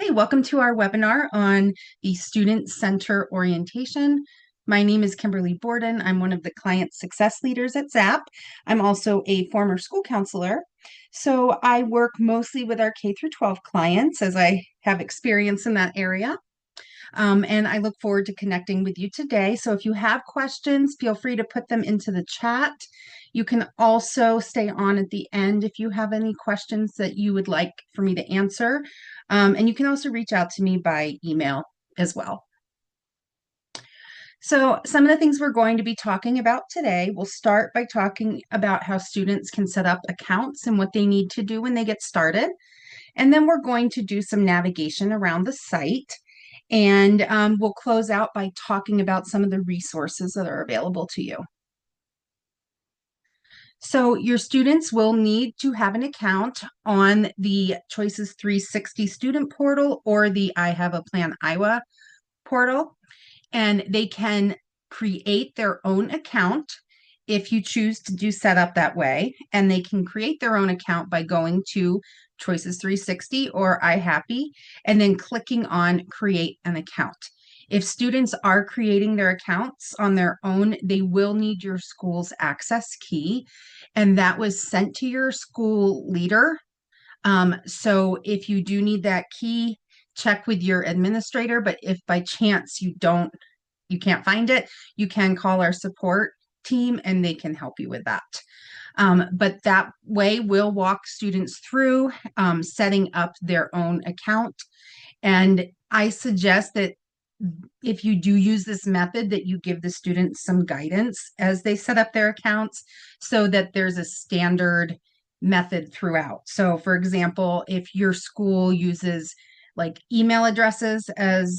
Hey, welcome to our webinar on the Student Center Orientation. My name is Kimberly Borden. I'm one of the client success leaders at ZAP. I'm also a former school counselor. So I work mostly with our K through 12 clients as I have experience in that area. And I look forward to connecting with you today. So if you have questions, feel free to put them into the chat. You can also stay on at the end if you have any questions that you would like for me to answer. And you can also reach out to me by email as well. So some of the things we're going to be talking about today, we'll start by talking about how students can set up accounts and what they need to do when they get started. And then we're going to do some navigation around the site. And we'll close out by talking about some of the resources that are available to you. So your students will need to have an account on the Choices360 student portal or the I Have a Plan Iowa portal, and they can create their own account if you choose to do setup that way. And they can create their own account by going to Choices360 or IHAPI and then clicking on create an account. If students are creating their accounts on their own, they will need your school's access key, and that was sent to your school leader. So if you do need that key, check with your administrator, but if by chance you can't find it, you can call our support team and they can help you with that. But that way we'll walk students through setting up their own account. And I suggest that if you do use this method, that you give the students some guidance as they set up their accounts so that there's a standard method throughout. So for example, if your school uses like email addresses as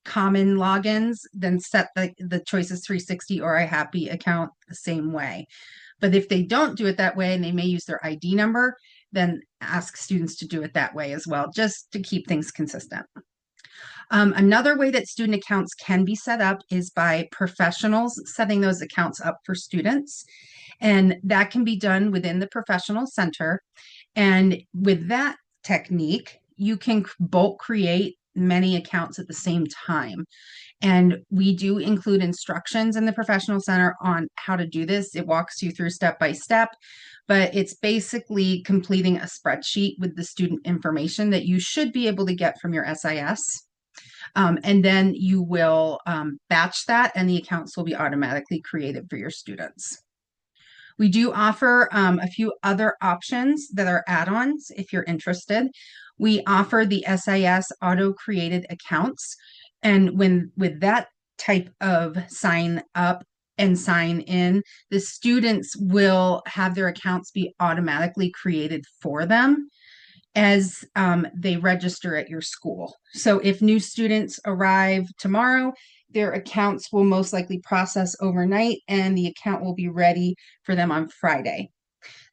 common logins, then set the Choices360 or IHAPI account the same way. But if they don't do it that way and they may use their ID number, then ask students to do it that way as well, just to keep things consistent. Another way that student accounts can be set up is by professionals setting those accounts up for students. And that can be done within the professional center. And with that technique, you can bulk create many accounts at the same time. And we do include instructions in the professional center on how to do this. It walks you through step by step, but it's basically completing a spreadsheet with the student information that you should be able to get from your SIS. And then you will batch that and the accounts will be automatically created for your students. We do offer a few other options that are add-ons if you're interested. We offer the SIS auto-created accounts. And with that type of sign up and sign in, the students will have their accounts be automatically created for them as they register at your school. So if new students arrive tomorrow, their accounts will most likely process overnight and the account will be ready for them on Friday.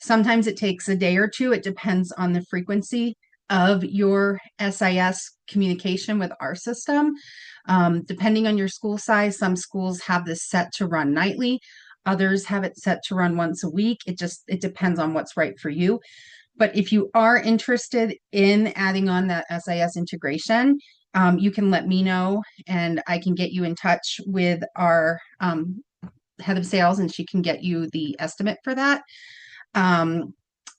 Sometimes it takes a day or two. It depends on the frequency of your SIS communication with our system. Depending on your school size, some schools have this set to run nightly. Others have it set to run once a week. It depends on what's right for you. But if you are interested in adding on that SIS integration, you can let me know and I can get you in touch with our head of sales and she can get you the estimate for that.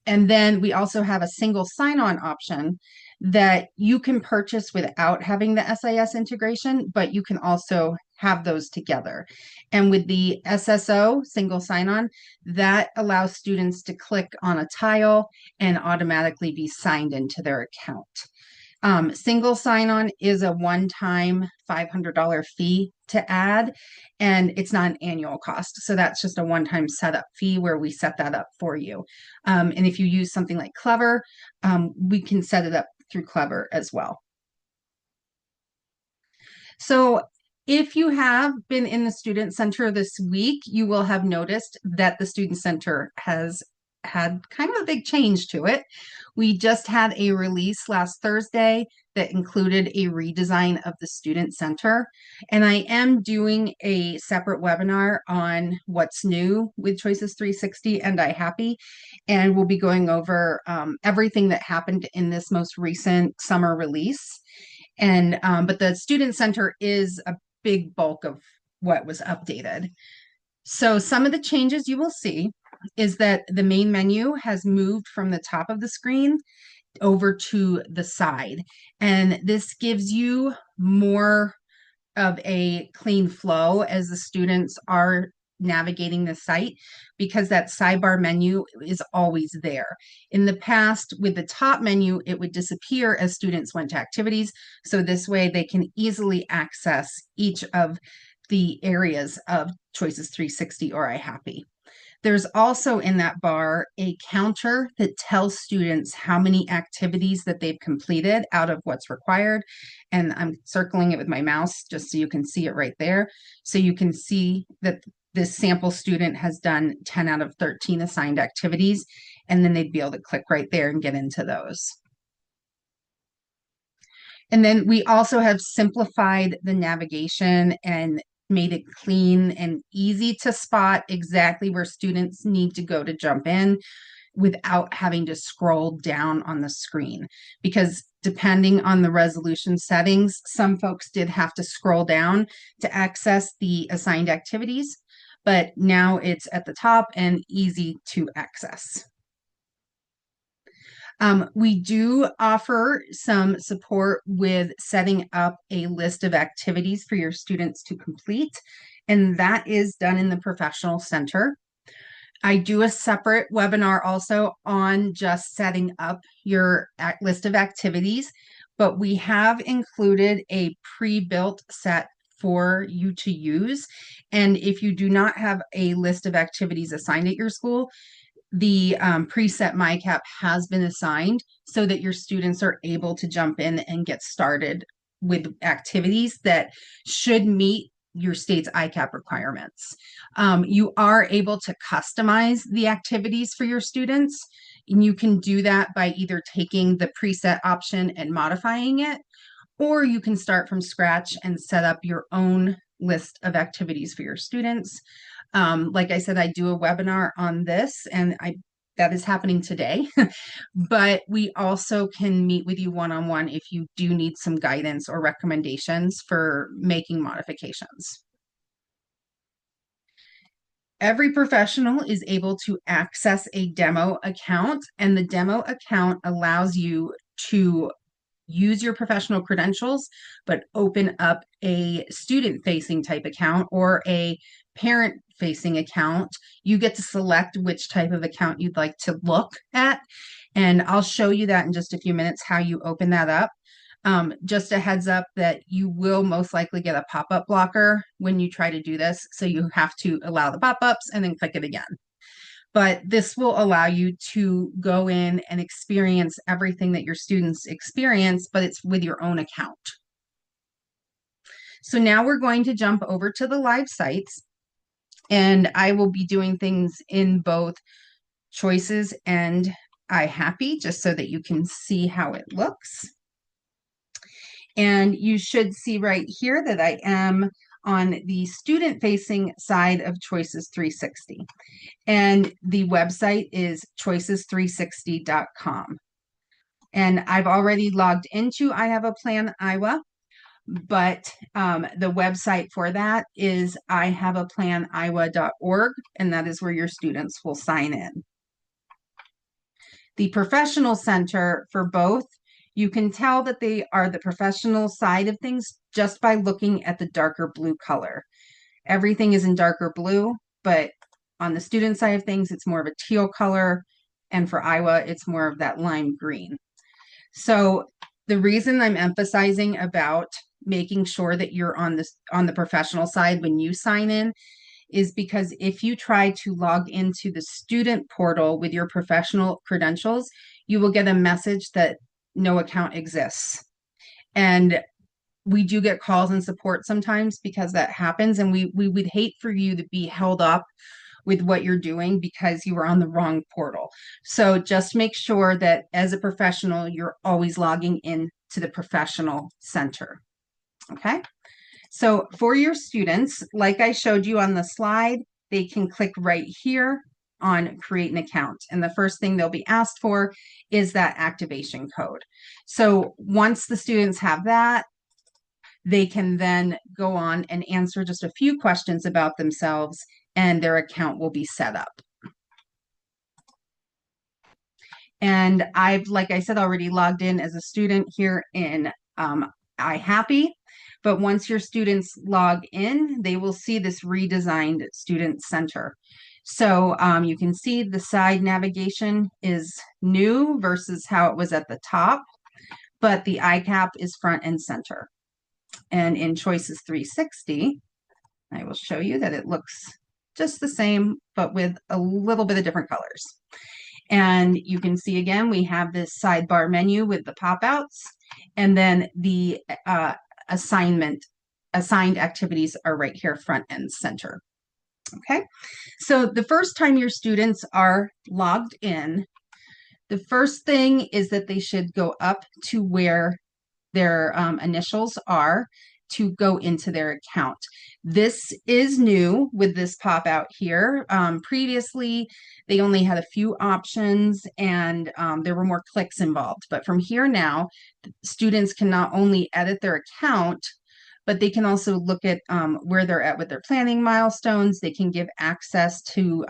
And then we also have a single sign-on option that you can purchase without having the SIS integration, but you can also have those together. And with the SSO, single sign-on, that allows students to click on a tile and automatically be signed into their account. Single sign-on is a one-time $500 fee to add, and it's not an annual cost. So that's just a one-time setup fee where we set that up for you. And if you use something like Clever, we can set it up through Clever as well. So if you have been in the Student Center this week, you will have noticed that the Student Center has had kind of a big change to it. We just had a release last Thursday that included a redesign of the Student Center. And I am doing a separate webinar on what's new with Choices360 and IHAPI. And we'll be going over everything that happened in this most recent summer release. And but the student center is a big bulk of what was updated. So some of the changes you will see is that the main menu has moved from the top of the screen over to the side. And this gives you more of a clean flow as the students are navigating the site, because that sidebar menu is always there. In the past, with the top menu, it would disappear as students went to activities. So this way they can easily access each of the areas of Choices 360 or IHAPI. There's also in that bar a counter that tells students how many activities that they've completed out of what's required. And I'm circling it with my mouse just so you can see it right there. So you can see that this sample student has done 10 out of 13 assigned activities, and then they'd be able to click right there and get into those. And then we also have simplified the navigation and made it clean and easy to spot exactly where students need to go to jump in without having to scroll down on the screen. Because depending on the resolution settings, some folks did have to scroll down to access the assigned activities, but now it's at the top and easy to access. We do offer some support with setting up a list of activities for your students to complete, and that is done in the professional center. I do a separate webinar also on just setting up your list of activities, but we have included a pre-built set for you to use. And if you do not have a list of activities assigned at your school, the preset MyCap has been assigned so that your students are able to jump in and get started with activities that should meet your state's ICAP requirements. You are able to customize the activities for your students, and you can do that by either taking the preset option and modifying it, or you can start from scratch and set up your own list of activities for your students. Like I said, I do a webinar on this, and that is happening today. But we also can meet with you one-on-one if you do need some guidance or recommendations for making modifications. Every professional is able to access a demo account, and the demo account allows you to use your professional credentials, but open up a student-facing type account or a parent-facing account. You get to select which type of account you'd like to look at, and I'll show you that in just a few minutes, how you open that up. Just a heads up that you will most likely get a pop-up blocker when you try to do this, so you have to allow the pop-ups and then click it again. But this will allow you to go in and experience everything that your students experience, but it's with your own account. So now we're going to jump over to the live sites, and I will be doing things in both Choices and IHAPI, just so that you can see how it looks. And you should see right here that I am on the student-facing side of Choices 360. And the website is choices360.com. And I've already logged into I Have a Plan Iowa, but the website for that is ihaveaplanisiowa.org, and that is where your students will sign in. The professional center for both, you can tell that they are the professional side of things just by looking at the darker blue color. Everything is in darker blue, but on the student side of things, it's more of a teal color. And for Iowa, it's more of that lime green. So the reason I'm emphasizing about making sure that you're on the professional side when you sign in is because if you try to log into the student portal with your professional credentials, you will get a message that no account exists. And we do get calls and support sometimes because that happens, and we would hate for you to be held up with what you're doing because you were on the wrong portal. So just make sure that as a professional, you're always logging in to the professional center. Okay. So for your students, like I showed you on the slide, they can click right here on create an account. And the first thing they'll be asked for is that activation code. So once the students have that, they can then go on and answer just a few questions about themselves, and their account will be set up. And I've, like I said, already logged in as a student here in IHAPI. But once your students log in, they will see this redesigned student center. So you can see the side navigation is new versus how it was at the top, but the ICAP is front and center. And in Choices 360, I will show you that it looks just the same, but with a little bit of different colors. And you can see again, we have this sidebar menu with the pop-outs, and then the assigned activities are right here, front and center. Okay, so the first time your students are logged in, the first thing is that they should go up to where their initials are to go into their account. This is new with this pop out here. Previously, they only had a few options and there were more clicks involved. But from here now, students can not only edit their account, but they can also look at where they're at with their planning milestones. They can give access to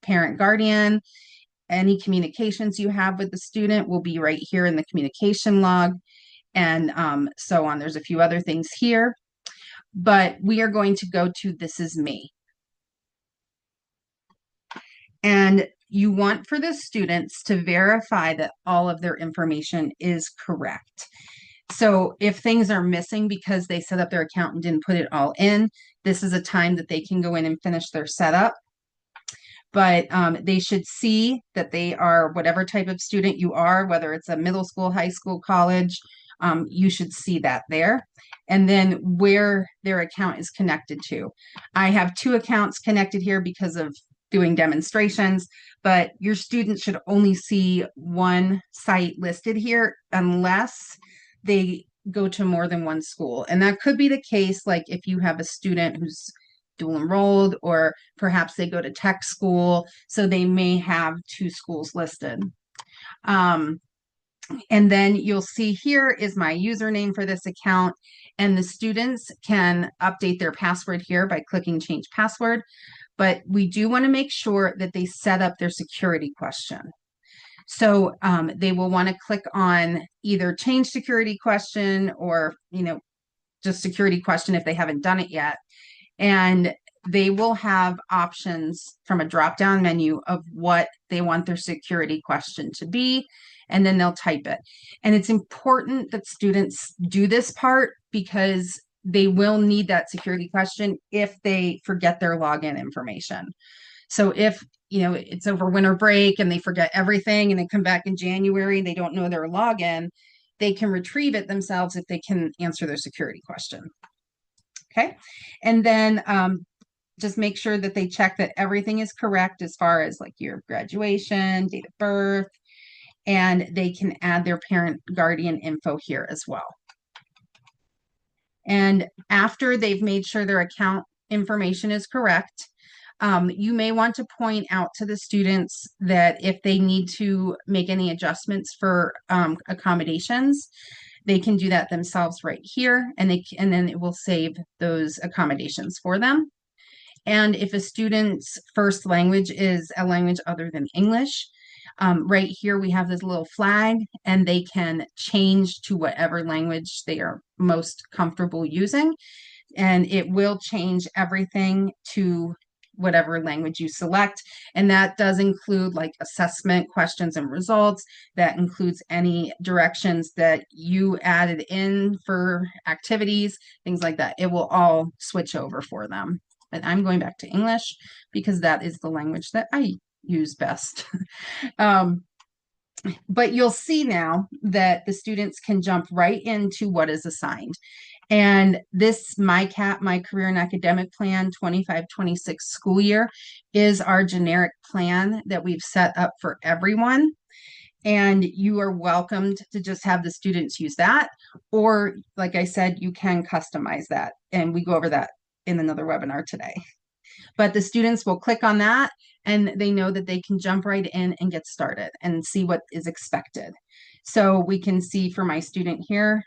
parent guardian. Any communications you have with the student will be right here in the communication log, and so on. There's a few other things here, but we are going to go to This Is Me. And you want for the students to verify that all of their information is correct. So if things are missing because they set up their account and didn't put it all in, this is a time that they can go in and finish their setup. But they should see that they are whatever type of student you are, whether it's a middle school, high school, college, you should see that there. And then where their account is connected to. I have 2 accounts connected here because of doing demonstrations, but your students should only see one site listed here unless they go to more than one school. And that could be the case, like if you have a student who's dual enrolled, or perhaps they go to tech school, so they may have 2 schools listed. And then you'll see here is my username for this account, and the students can update their password here by clicking change password. But we do want to make sure that they set up their security question. So they will want to click on either change security question or, just security question if they haven't done it yet. And they will have options from a drop-down menu of what they want their security question to be, and then they'll type it. And it's important that students do this part because they will need that security question if they forget their login information. So if it's over winter break and they forget everything and they come back in January and they don't know their login, they can retrieve it themselves if they can answer their security question. Okay, and then just make sure that they check that everything is correct as far as like year of graduation, date of birth, and they can add their parent guardian info here as well. And after they've made sure their account information is correct, you may want to point out to the students that if they need to make any adjustments for accommodations, they can do that themselves right here, and then it will save those accommodations for them. And if a student's first language is a language other than English, right here we have this little flag, and they can change to whatever language they are most comfortable using, and it will change everything to whatever language you select. And that does include like assessment questions and results. That includes any directions that you added in for activities, things like that. It will all switch over for them. But I'm going back to English because that is the language that I use best. But you'll see now that the students can jump right into what is assigned. And this MyCap, My Career and Academic Plan 25-26 school year, is our generic plan that we've set up for everyone. And you are welcomed to just have the students use that. Or, like I said, you can customize that. And we go over that in another webinar today. But the students will click on that, and they know that they can jump right in and get started and see what is expected. So we can see for my student here,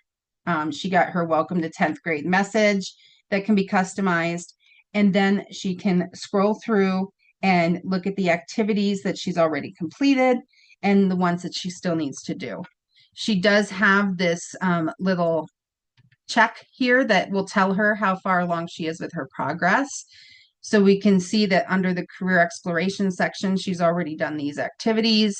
She got her welcome to 10th grade message that can be customized. And then she can scroll through and look at the activities that she's already completed and the ones that she still needs to do. She does have this little check here that will tell her how far along she is with her progress. So we can see that under the career exploration section, she's already done these activities,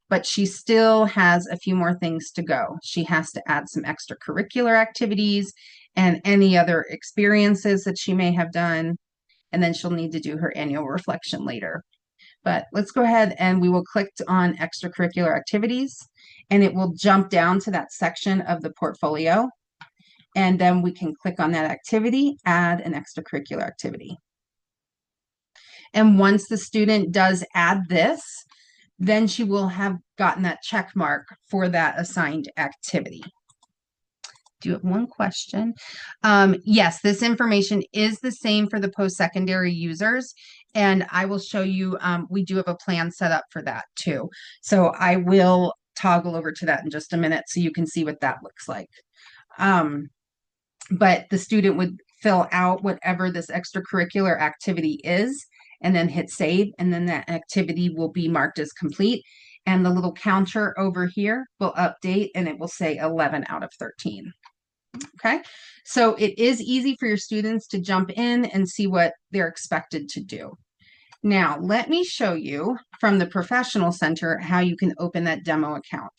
but she still has a few more things to go. She has to add some extracurricular activities and any other experiences that she may have done. And then she'll need to do her annual reflection later. But let's go ahead and we will click on extracurricular activities, and it will jump down to that section of the portfolio. And then we can click on that activity, add an extracurricular activity. And once the student does add this, then she will have gotten that check mark for that assigned activity. Do you have one question? Yes, this information is the same for the post-secondary users. And I will show you, we do have a plan set up for that too. So I will toggle over to that in just a minute so you can see what that looks like. But the student would fill out whatever this extracurricular activity is and then hit save, and then that activity will be marked as complete. And the little counter over here will update and it will say 11 out of 13. Okay, so it is easy for your students to jump in and see what they're expected to do. Now, let me show you from the Professional Center how you can open that demo account.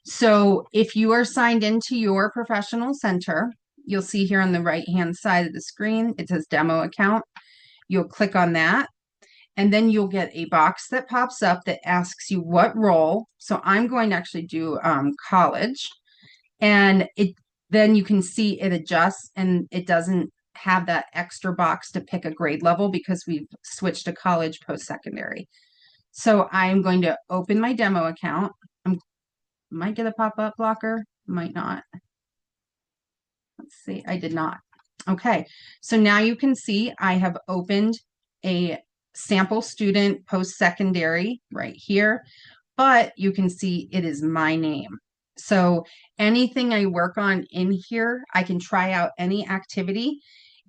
So if you are signed into your Professional Center, you'll see here on the right-hand side of the screen, it says Demo Account. You'll click on that, and then you'll get a box that pops up that asks you what role. So I'm going to actually do college, and then you can see it adjusts, and it doesn't have that extra box to pick a grade level because we've switched to college post-secondary. So I'm going to open my demo account. Might get a pop-up blocker, might not. Let's see, I did not. Okay, so now you can see I have opened a sample student post-secondary right here, but you can see it is my name. So anything I work on in here, I can try out any activity.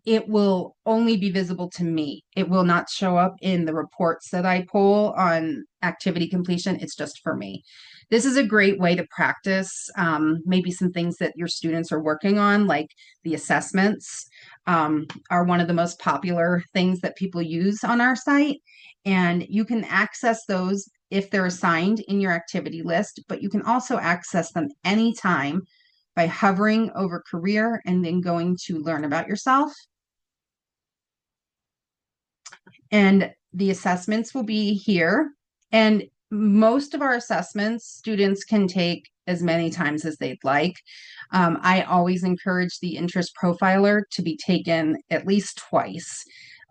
It will only be visible to me. It will not show up in the reports that I pull on activity completion. It's just for me. This is a great way to practice maybe some things that your students are working on, like the assessments are one of the most popular things that people use on our site. And you can access those if they're assigned in your activity list, but you can also access them anytime by hovering over career and then going to learn about yourself. And the assessments will be here. And most of our assessments, students can take as many times as they'd like. I always encourage the interest profiler to be taken at least twice.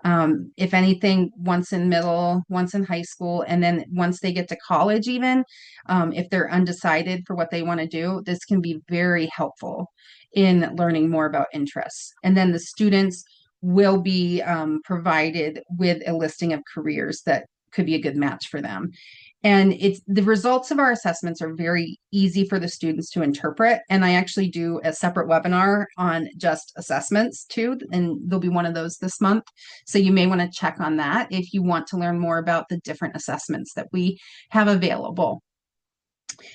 If anything, once in middle, once in high school, and then once they get to college even, if they're undecided for what they want to do, this can be very helpful in learning more about interests. And then the students will be provided with a listing of careers that could be a good match for them. And it's the results of our assessments are very easy for the students to interpret. And I actually do a separate webinar on just assessments too, and there'll be one of those this month. So you may want to check on that if you want to learn more about the different assessments that we have available.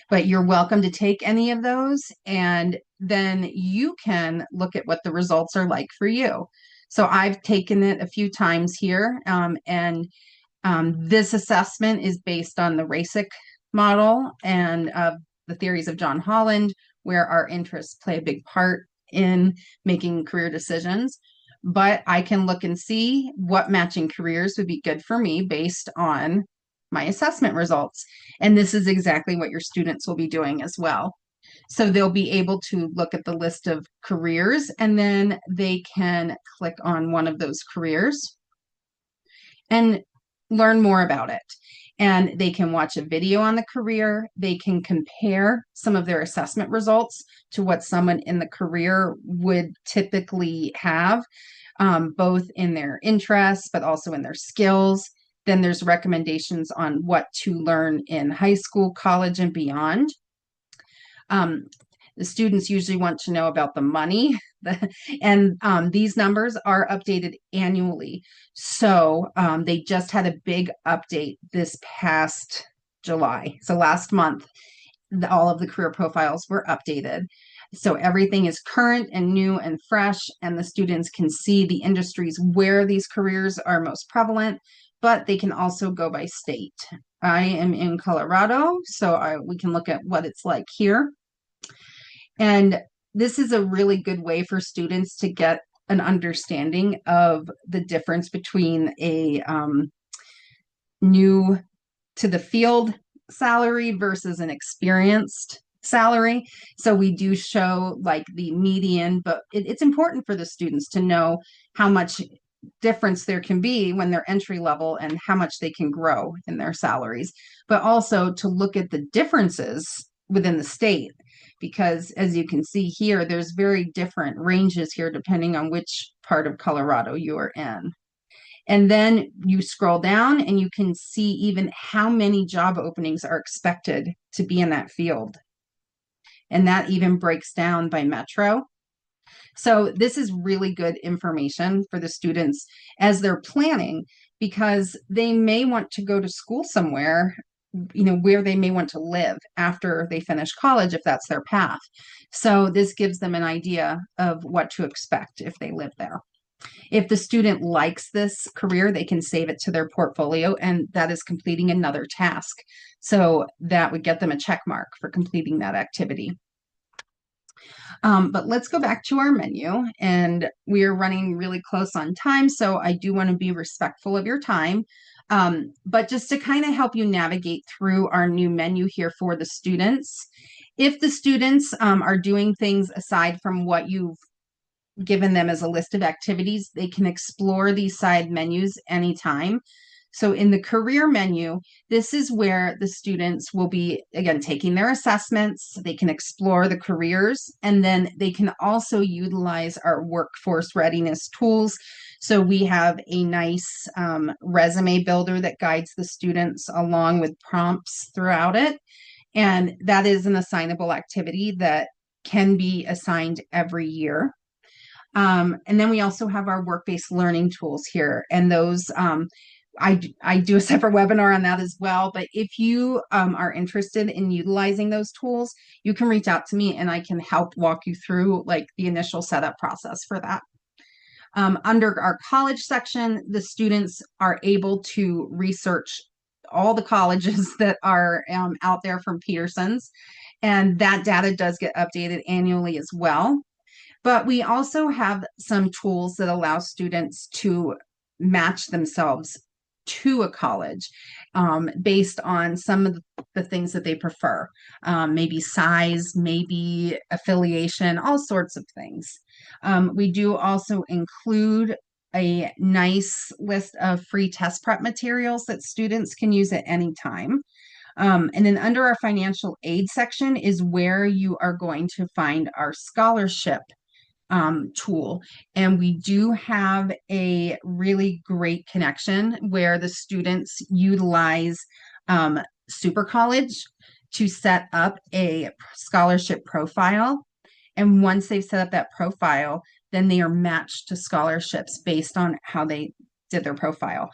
But you're welcome to take any of those, and then you can look at what the results are like for you. So I've taken it a few times here, and this assessment is based on the RACIC model and the theories of John Holland, where our interests play a big part in making career decisions. But I can look and see what matching careers would be good for me based on my assessment results. And this is exactly what your students will be doing as well. So they'll be able to look at the list of careers, and then they can click on one of those careers and learn more about it. And they can watch a video on the career. They can compare some of their assessment results to what someone in the career would typically have, both in their interests, but also in their skills. Then there's recommendations on what to learn in high school, college, and beyond. The students usually want to know about the money, and these numbers are updated annually. So they just had a big update this past July. So last month, all of the career profiles were updated. So everything is current and new and fresh, and the students can see the industries where these careers are most prevalent, but they can also go by state. I am in Colorado, so we can look at what it's like here. And this is a really good way for students to get an understanding of the difference between a new to the field salary versus an experienced salary. So we do show like the median, but it's important for the students to know how much difference there can be when they're entry level and how much they can grow in their salaries, but also to look at the differences within the state. Because as you can see here, there's very different ranges here depending on which part of Colorado you are in. And then you scroll down and you can see even how many job openings are expected to be in that field. And that even breaks down by metro. So this is really good information for the students as they're planning, because they may want to go to school somewhere, where they may want to live after they finish college, if that's their path. So this gives them an idea of what to expect if they live there. If the student likes this career, they can save it to their portfolio, and that is completing another task. So that would get them a check mark for completing that activity. But let's go back to our menu, and we are running really close on time, so I do want to be respectful of your time. But just to kind of help you navigate through our new menu here for the students, if the students are doing things aside from what you've given them as a list of activities, they can explore these side menus anytime. So in the career menu, this is where the students will be, again, taking their assessments. They can explore the careers, and then they can also utilize our workforce readiness tools. So we have a nice resume builder that guides the students along with prompts throughout it. And that is an assignable activity that can be assigned every year. And then we also have our work-based learning tools here, and those I do a separate webinar on that as well. But if you are interested in utilizing those tools, you can reach out to me and I can help walk you through like the initial setup process for that. Under our college section, the students are able to research all the colleges that are out there from Peterson's, and that data does get updated annually as well. But we also have some tools that allow students to match themselves to a college based on some of the things that they prefer, maybe size, maybe affiliation, all sorts of things. We do also include a nice list of free test prep materials that students can use at any time. And then under our financial aid section is where you are going to find our scholarship tool. And we do have a really great connection where the students utilize Super College to set up a scholarship profile. And once they've set up that profile, then they are matched to scholarships based on how they did their profile.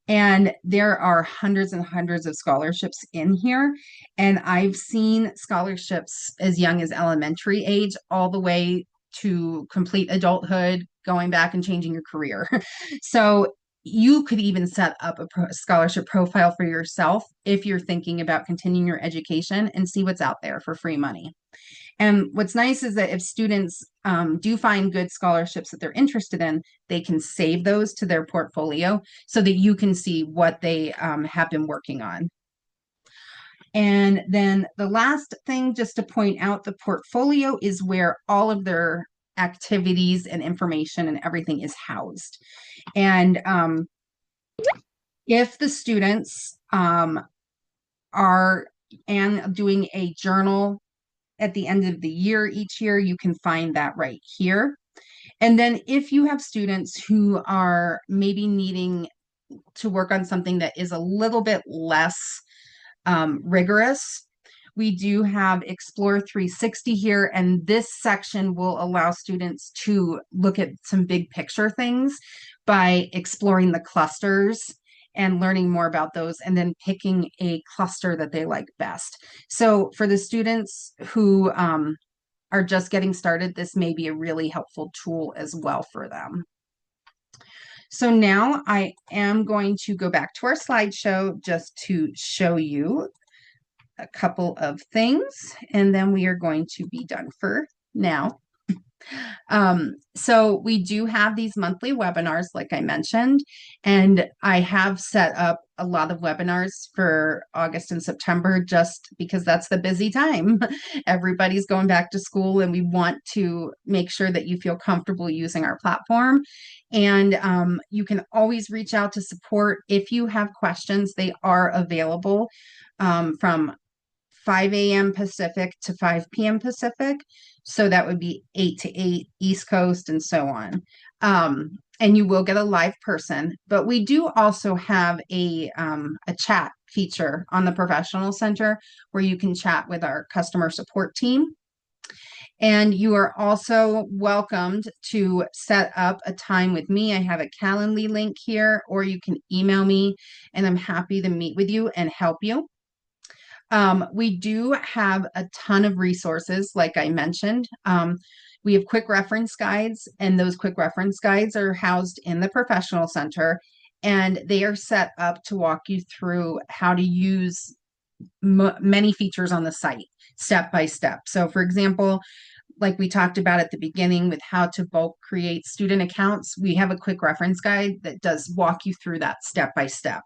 And there are hundreds and hundreds of scholarships in here. And I've seen scholarships as young as elementary age all the way to complete adulthood, going back and changing your career. So you could even set up a scholarship profile for yourself if you're thinking about continuing your education and see what's out there for free money. And what's nice is that if students do find good scholarships that they're interested in, they can save those to their portfolio so that you can see what they have been working on. And then the last thing, just to point out, the portfolio is where all of their activities and information and everything is housed. And if the students are doing a journal at the end of the year each year, you can find that right here. And then if you have students who are maybe needing to work on something that is a little bit less rigorous, We do have Explore 360 here, and this section will allow students to look at some big picture things by exploring the clusters and learning more about those, and then picking a cluster that they like best. So for the students who are just getting started, this may be a really helpful tool as well for them. So now I am going to go back to our slideshow just to show you a couple of things, and then we are going to be done for now. So we do have these monthly webinars, like I mentioned, and I have set up a lot of webinars for August and September just because that's the busy time. Everybody's going back to school, and we want to make sure that you feel comfortable using our platform. And you can always reach out to support if you have questions. They are available from 5 a.m. Pacific to 5 p.m. Pacific. So that would be 8 to 8 East Coast and so on. And you will get a live person, but we do also have a chat feature on the Professional Center where you can chat with our customer support team. And you are also welcomed to set up a time with me. I have a Calendly link here, or you can email me, and I'm happy to meet with you and help you. We do have a ton of resources, like I mentioned. We have quick reference guides, and those quick reference guides are housed in the Professional Center, and they are set up to walk you through how to use many features on the site step by step. So, for example, like we talked about at the beginning with how to bulk create student accounts, we have a quick reference guide that does walk you through that step by step.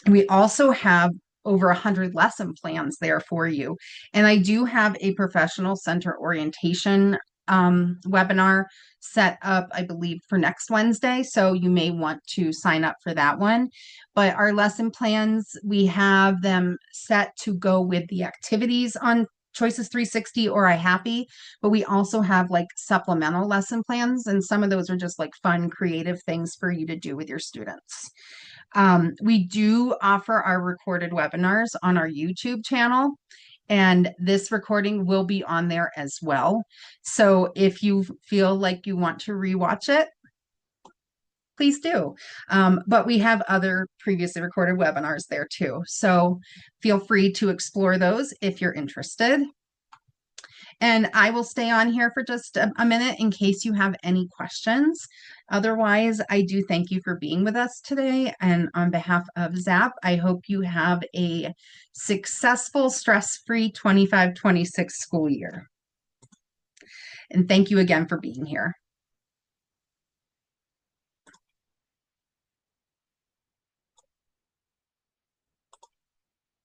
We also have over 100 lesson plans there for you. And I do have a Professional Center orientation webinar set up, I believe, for next Wednesday. So you may want to sign up for that one. But our lesson plans, we have them set to go with the activities on Choices 360 or IHAPI, but we also have like supplemental lesson plans, and some of those are just like fun, creative things for you to do with your students. We do offer our recorded webinars on our YouTube channel, and this recording will be on there as well. So if you feel like you want to rewatch it, please do. But we have other previously recorded webinars there too. So feel free to explore those if you're interested. And I will stay on here for just a minute in case you have any questions. Otherwise, I do thank you for being with us today. And on behalf of ZAP, I hope you have a successful, stress-free 25-26 school year. And thank you again for being here.